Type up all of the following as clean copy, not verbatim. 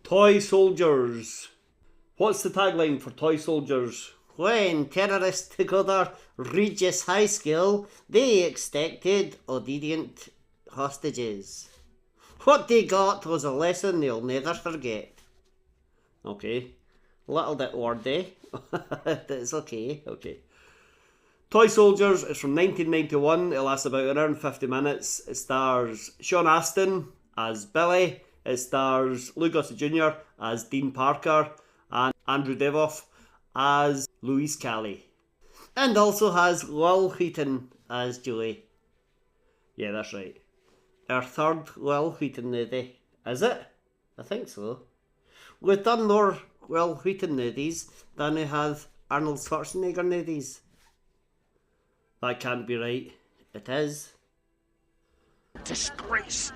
Toy Soldiers. What's the tagline for Toy Soldiers? When terrorists took over Regis High School, they expected obedient hostages. What they got was a lesson they'll never forget. Okay. A little bit wordy. It's okay. Okay. Toy Soldiers is from 1991. It lasts about an hour and 50 minutes. It stars Sean Astin as Billy. It stars Lou Gossett Jr. as Dean Parker and Andrew Devoff as Louise Callie. And also has Will Wheaton as Joey. Yeah, that's right. Our third Will Wheaton nudie. Is it? I think so. We've done more Will Wheaton nudies than we have Arnold Schwarzenegger nudies. That can't be right. It is. Disgrace.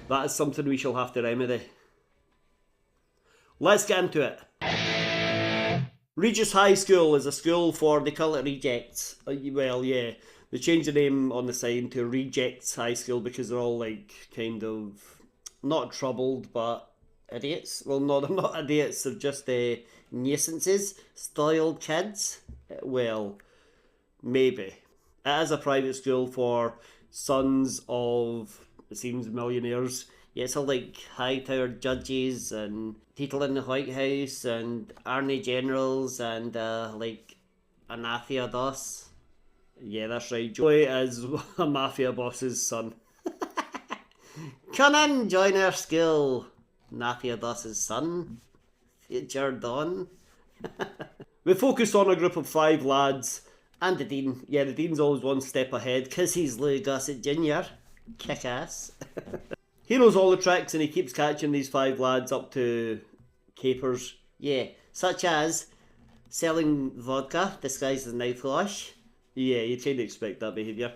That is something we shall have to remedy. Let's get into it. Regis High School is a school for, they call it rejects. Well, yeah, they changed the name on the sign to Rejects High School because they're all like kind of not troubled but idiots. Well, no, they're not idiots, they're just nuisances, styled kids. Well, maybe. It is a private school for sons of, it seems, millionaires. Yeah, it's all like high-towered judges and people in the White House and army generals and like a mafia boss. Yeah, that's right. Joey is a mafia boss's son. Come in, join our school, mafia boss's son. Future Don. We focus on a group of 5 lads. And the Dean. Yeah, the Dean's always one step ahead because he's Lou Gossett Jr. Kick-ass. He knows all the tricks and he keeps catching these 5 lads up to capers. Yeah, such as selling vodka disguised as mouthwash. Yeah, you'd kind of expect that behaviour.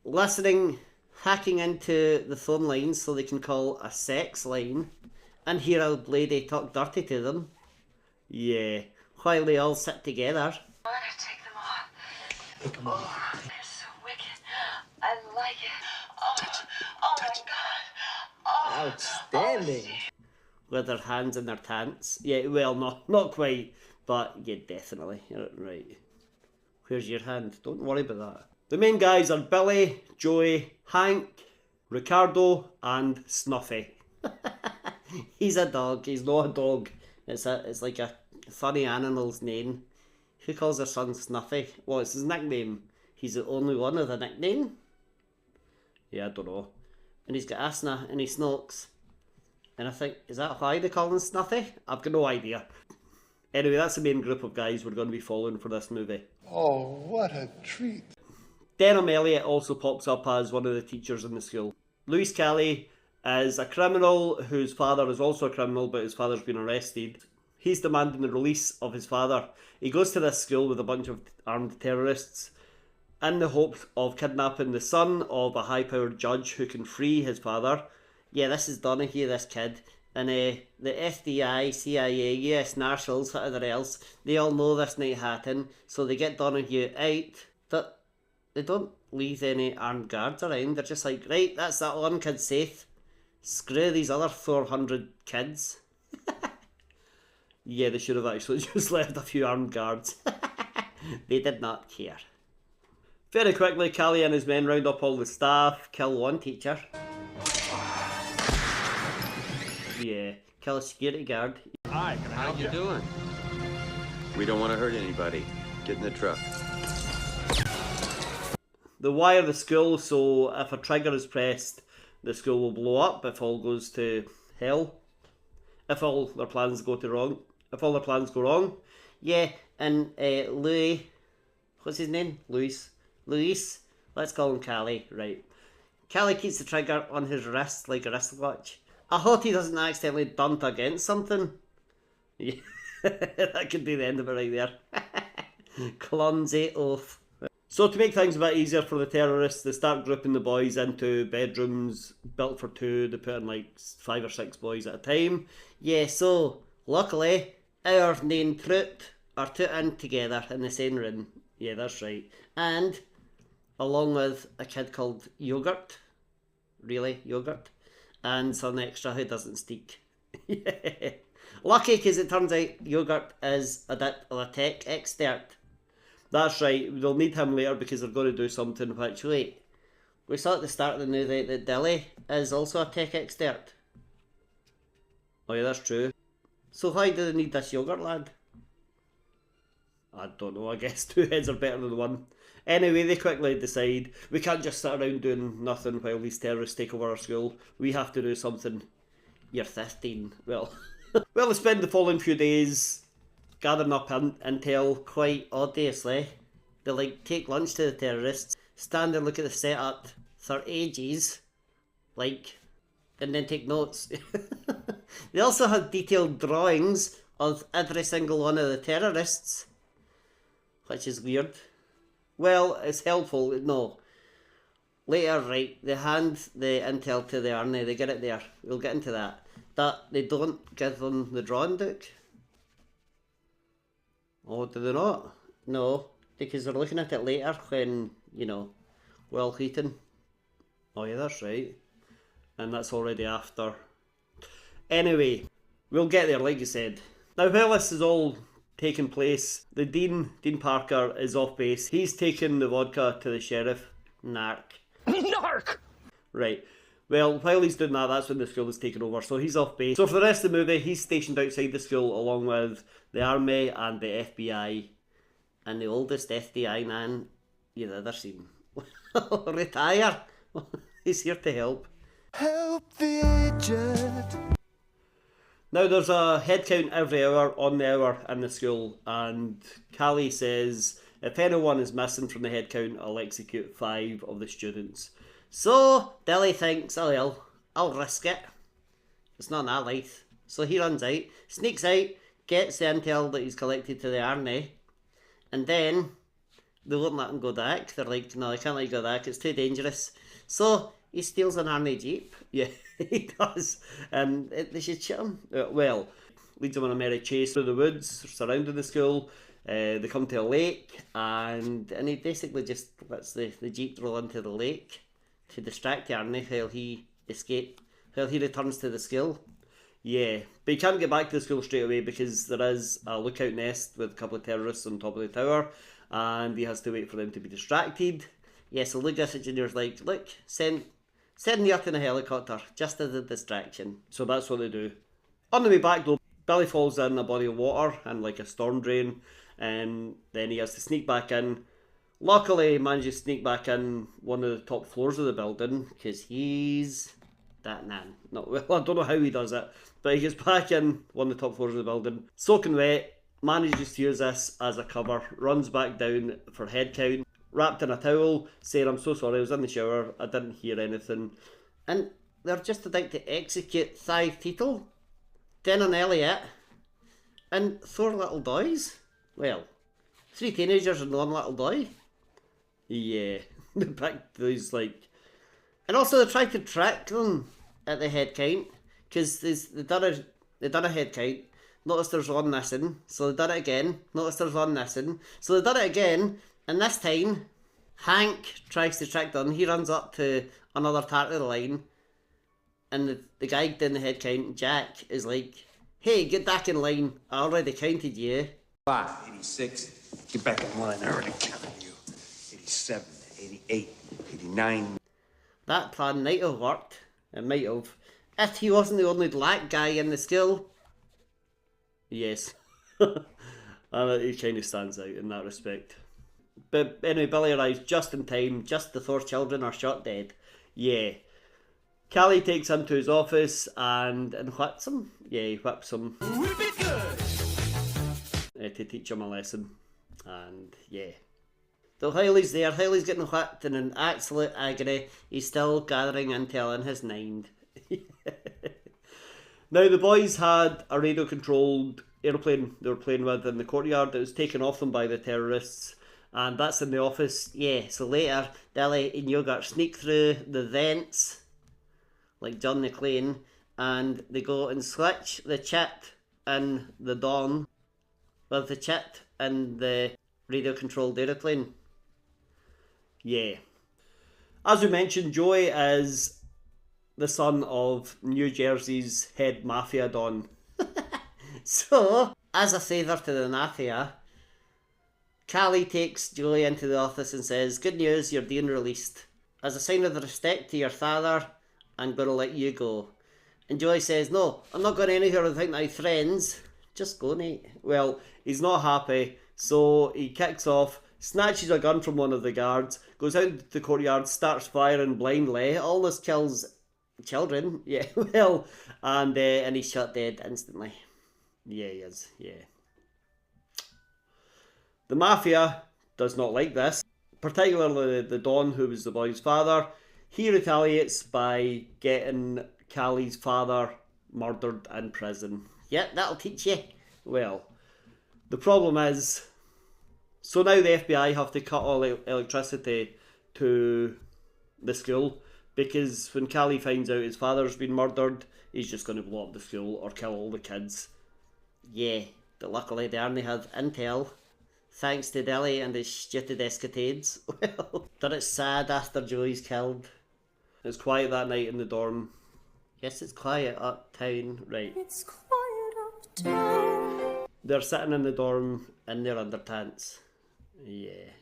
Listening, hacking into the phone lines so they can call a sex line and hear a lady talk dirty to them. Yeah. While they all sit together. I'm gonna take them off. Oh, they're so wicked. I like it. Oh my god. Oh, outstanding. With their hands in their pants. Yeah, well, not quite, but yeah, definitely. Right. Where's your hand? Don't worry about that. The main guys are Billy, Joey, Hank, Ricardo, and Snuffy. He's a dog. He's not a dog. It's like a funny animal's name. Who calls their son Snuffy? Well, it's his nickname. He's the only one with a nickname. Yeah, I don't know. And he's got asthma and he smokes. And I think, is that why they call him Snuffy? I've got no idea. Anyway, that's the main group of guys we're going to be following for this movie. Oh, what a treat. Denham Elliott also pops up as one of the teachers in the school. Louise Callie is a criminal whose father is also a criminal, but his father's been arrested. He's demanding the release of his father. He goes to this school with a bunch of armed terrorists in the hopes of kidnapping the son of a high-powered judge who can free his father. Yeah, this is Donahue, this kid. And the FBI, CIA, US Marshals, whatever else, they all know this night happened, so they get Donahue out. But they don't leave any armed guards around. They're just like, right, that's that one kid safe. Screw these other 400 kids. Yeah, they should have actually just left a few armed guards. They did not care. Very quickly, Callie and his men round up all the staff, kill one teacher. Yeah, kill a security guard. Hi, can I help you? How you doing? We don't want to hurt anybody. Get in the truck. They wire the school so if a trigger is pressed, the school will blow up if all goes to hell. If all their plans go wrong. Yeah, and Louis, what's his name? Luis. Let's call him Callie, right. Callie keeps the trigger on his wrist like a wristwatch. I hope he doesn't accidentally bunt against something. Yeah, that could be the end of it right there. Clumsy oaf. So to make things a bit easier for the terrorists, they start grouping the boys into bedrooms built for 2. They put in like 5 or 6 boys at a time. Yeah, so luckily our main troop are put in together in the same room. Yeah, that's right. And along with a kid called Yogurt. Really, Yogurt. And some extra who doesn't speak Yeah. Lucky, because it turns out Yogurt is a bit of a tech expert. That's right, they'll need him later because they're going to do something which, Wait, we saw at the start of the movie that Dilly is also a tech expert. oh yeah, that's true. So why do they need this Yogurt lad? I don't know, I guess 2 heads are better than 1. Anyway, they quickly decide, we can't just sit around doing nothing while these terrorists take over our school. We have to do something. You're 15. Well, well, they spend the following few days gathering up intel. Quite obviously, they like take lunch to the terrorists, stand and look at the setup for ages, like, and then take notes. They also have detailed drawings of every single one of the terrorists, which is weird. Well, it's helpful. No. Later, right, they hand the intel to the army, they get it there, we'll get into that. But they don't give them the drawing book. Oh, do they not? No, because they're looking at it later when, you know, we're all eating. Oh yeah, that's right. And that's already after. Anyway, we'll get there, like you said. Now, while this is all taking place, the Dean Parker, is off base. He's taking the vodka to the sheriff. Narc. Narc! Right. Well, while he's doing that, that's when the school is taken over, so he's off base. So for the rest of the movie, he's stationed outside the school along with the army and the FBI. And the oldest FBI man you've ever seen. Retire! He's here to help. Help the aged. Now, there's a head count every hour on the hour in the school, and Callie says, if anyone is missing from the head count, I'll execute 5 of the students. So, Dilly thinks, oh well, I'll risk it. It's not that life. So he runs out, sneaks out, gets the intel that he's collected to the army, and then they won't let him go back. They're like, no, I can't let you go back, it's too dangerous. So he steals an army jeep. Yeah, he does. And They should shoot him. well, leads them on a merry chase through the woods surrounding the school. They come to a lake, And he basically just lets the jeep roll into the lake to distract the army while he returns to the school. yeah, but he can't get back to the school straight away because there is a lookout nest with a couple of terrorists on top of the tower, and he has to wait for them to be distracted. Yeah, so Lucas Jr.'s like, look, send me up in a helicopter, just as a distraction. So that's what they do. On the way back though, Billy falls in a body of water and like a storm drain, and then he has to sneak back in. Luckily, he manages to sneak back in one of the top floors of the building Because he's that man. No, well, I don't know how he does it, but he gets back in one of the top floors of the building, soaking wet, manages to use this as a cover, runs back down for head count, wrapped in a towel, saying, I'm so sorry, I was in the shower, I didn't hear anything. And they're just about to execute 5 people, Dan and Elliot, and 4 little boys. Well, 3 teenagers and 1 little boy. Yeah, they picked these, like... And also they tried to track them at the head count, because they done a head count, noticed there's 1 missing, so they done it again, noticed there's 1 missing, so they done it again, and this time, Hank tries to track them, he runs up to another part of the line, and the guy doing the head count, Jack, is like, hey, get back in line, I already counted you. 86. Get back in line. I already counted you. 87, 88, 89. That plan might have worked, it might have, if he wasn't the only black guy in the school. Yes. And he kind of stands out in that respect. But anyway, Billy arrives just in time. Just the 4 children are shot dead. Yeah. Callie takes him to his office and whips him. Yeah, he whips him. To teach him a lesson. And yeah. So while he's there, while he's getting whipped in an absolute agony, he's still gathering intel in his mind. Now, the boys had a radio-controlled aeroplane they were playing with in the courtyard that was taken off them by the terrorists, and that's in the office. Yeah, so later, Dilly and Yogurt sneak through the vents, like John McClane, and they go and switch the chip in the Dawn with the chip in the radio-controlled aeroplane. Yeah. As we mentioned, Joey is the son of New Jersey's head mafia don. So, as a favour to the mafia, Callie takes Julie into the office and says, "Good news, you're being released. As a sign of respect to your father, I'm going to let you go." And Julie says, "No, I'm not going anywhere without my friends. Just go, Nate." Well, he's not happy, so he kicks off, snatches a gun from one of the guards, goes out into the courtyard, starts firing blindly, almost kills children. Yeah, well, and he's shot dead instantly. Yeah, he is, yeah. The mafia does not like this, particularly the Don, who was the boy's father. He retaliates by getting Callie's father murdered in prison. Yep, that'll teach you. Well, the problem is, so now the FBI have to cut all electricity to the school, because when Callie finds out his father's been murdered, he's just going to blow up the school or kill all the kids. Yeah, but luckily the army have intel, thanks to Dilly and his stupid escapades. Well, but it's sad after Julie's killed. It's quiet that night in the dorm. Yes, it's quiet uptown, right. It's quiet uptown. They're sitting in the dorm in their underpants. Yeah.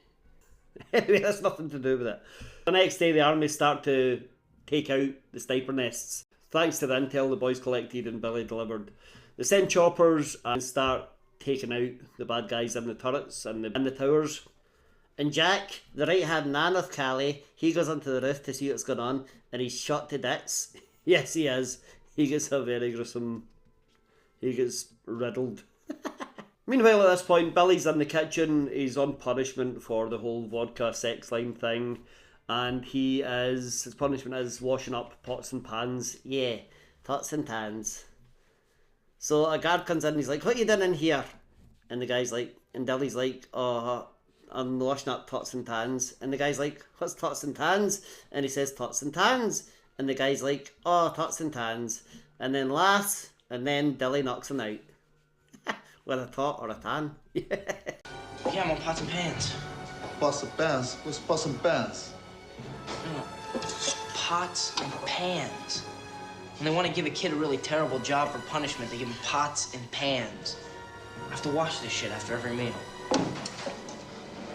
Anyway, that's nothing to do with it. The next day, the army start to take out the sniper nests. Thanks to the intel the boys collected and Billy delivered. They send choppers and start taking out the bad guys in the turrets and in the towers. And Jack, the right-hand man of Callie, he goes onto the roof to see what's going on, and he's shot to bits. Yes, he is. He gets a very gruesome... He gets riddled. Meanwhile, at this point, Billy's in the kitchen. He's on punishment for the whole vodka sex line thing. And his punishment is washing up pots and pans. Yeah, pots and pans. So a guard comes in and he's like, "What are you doing in here?" And the guy's like, and Dilly's like, "Oh, I'm washing up pots and pans." And the guy's like, "What's pots and pans?" And he says, "Pots and pans." And the guy's like, "Oh, pots and pans." And then laughs, and then Dilly knocks him out. With a pot or a tan. Yeah, I'm on pots and pans. Pots and pans? What's pots and pans? No, pots and pans. When they want to give a kid a really terrible job for punishment, they give him pots and pans. I have to wash this shit after every meal.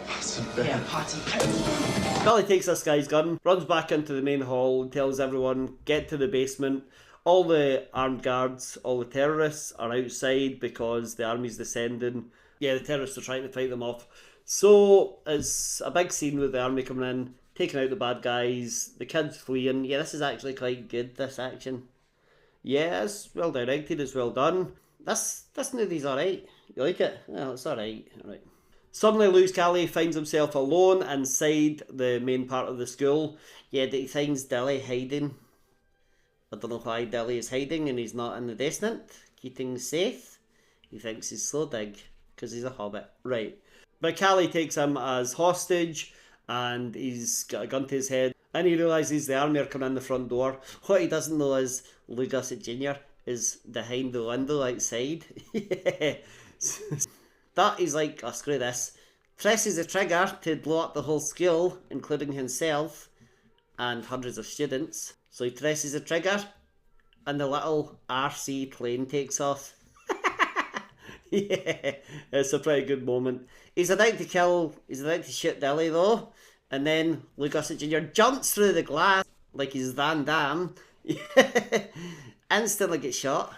Pots and pans? Yeah, pots and pans. Billy takes this guy's gun, runs back into the main hall and tells everyone, get to the basement. All the armed guards, all the terrorists are outside because the army's descending. Yeah, the terrorists are trying to fight them off. So it's a big scene with the army coming in, taking out the bad guys, the kids fleeing. Yeah, this is actually quite good, this action. Yeah, it's well directed, it's well done. This movie's alright. You like it? Well, it's alright. Alright. Suddenly, Louis Callie finds himself alone inside the main part of the school. Yeah, he finds Dilly hiding. I don't know why Dilly is hiding and he's not in the basement, keeping safe. He thinks he's so big because he's a hobbit. Right. But Callie takes him as hostage and he's got a gun to his head and he realises the army are coming in the front door. What he doesn't know is Lou Gossett Jr. is behind the window outside. Yeah. That is like, oh, screw this. Presses the trigger to blow up the whole school, including himself and hundreds of students. So he presses the trigger and the little RC plane takes off. Yeah, it's a pretty good moment. He's about to shoot Dilly though, and then Lou Gossett Jr. jumps through the glass like he's Van Damme. Instantly gets shot.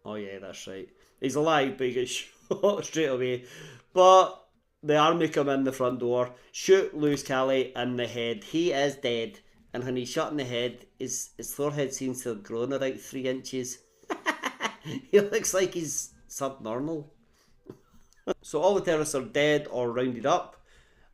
Oh yeah, that's right. He's alive, but he gets shot straight away. But the army come in the front door, shoot Louis Callie in the head. He is dead. And when he's shot in the head, his forehead seems to have grown about 3 inches. He looks like he's subnormal. So all the terrorists are dead or rounded up,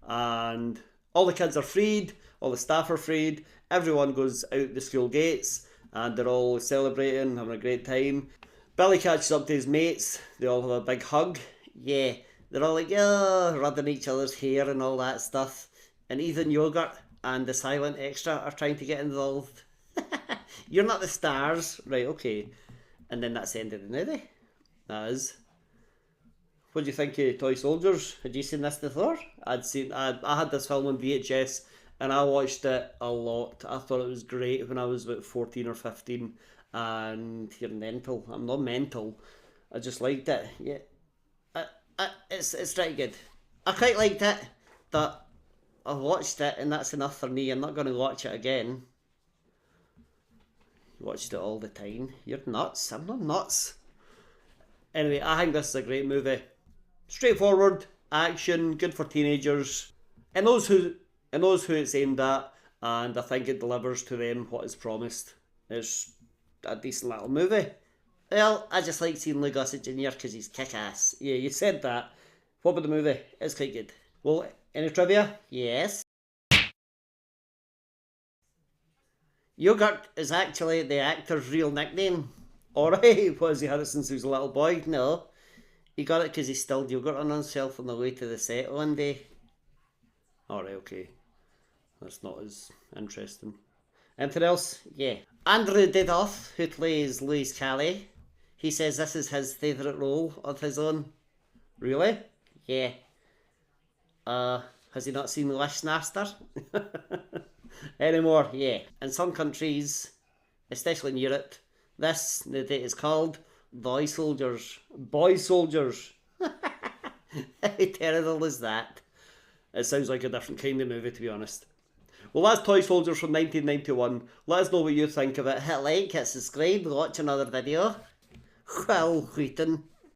and all the kids are freed, all the staff are freed, everyone goes out the school gates, and they're all celebrating, having a great time. Billy catches up to his mates, they all have a big hug. Yeah, they're all like, oh, rubbing each other's hair and all that stuff. And even Yogurt and the silent extra are trying to get involved. You're not the stars. Right, okay. And then that's the end of the movie. That is. What do you think of Toy Soldiers? Had you seen this before? I had this film on VHS and I watched it a lot. I thought it was great when I was about 14 or 15, and you're mental. I'm not mental. I just liked it. Yeah, it's pretty good. I quite liked it. That I watched it, and that's enough for me. I'm not going to watch it again. You watched it all the time. You're nuts. I'm not nuts. Anyway, I think this is a great movie. Straightforward, action, good for teenagers. It knows who it's aimed at, and I think it delivers to them what is promised. It's a decent little movie. Well, I just like seeing Lee Gossett Jr. because he's kick-ass. Yeah, you said that. What about the movie? It's quite good. Well, any trivia? Yes. Yogurt is actually the actor's real nickname. Alright, what has he had it since he was a little boy? No. He got it because he spilled yogurt on himself on the way to the set one day. Alright, okay. That's not as interesting. Anything else? Yeah. Andrew Didoff, who plays Louis Callie, he says this is his favourite role of his own. Really? Yeah. Has he not seen Wishmaster? Anymore? Yeah. In some countries, especially in Europe, this nudity is called boy soldiers. Boy soldiers. How terrible is that? It sounds like a different kind of movie, to be honest. Well, that's Toy Soldiers from 1991. Let us know what you think of it. Hit like, hit subscribe, watch another video. Well, Wheaton.